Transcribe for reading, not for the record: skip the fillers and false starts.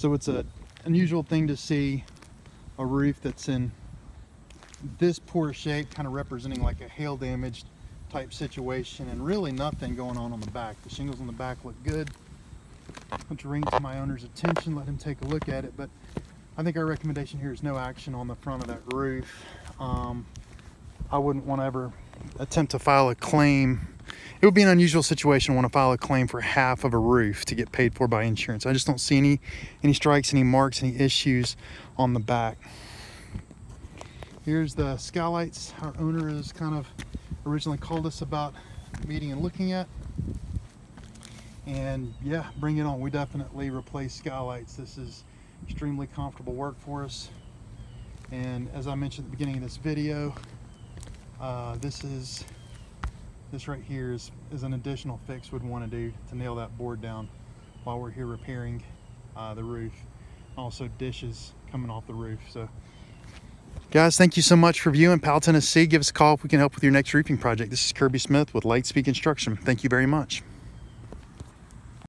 So it's an unusual thing to see a roof that's in this poor shape, kind of representing like a hail damaged type situation, and really nothing going on the back. The shingles on the back look good. I'll bring to my owner's attention, let him take a look at it, but I think our recommendation here is no action on the front of that roof. I wouldn't want to ever attempt to file a claim. It would be an unusual situation to want to file a claim for half of a roof to get paid for by insurance. I just don't see any strikes, any marks, any issues on the back. Here's the skylights our owner has kind of originally called us about meeting and looking at. And yeah, bring it on. We definitely replace skylights. This is extremely comfortable work for us. And as I mentioned at the beginning of this video, this right here is an additional fix we'd want to do to nail that board down while we're here repairing the roof. Also dishes coming off the roof. So guys, thank you so much for viewing Powell, Tennessee. Give us a call if we can help with your next roofing project. This is Kirby Smith with Lightspeed Construction. Thank you very much.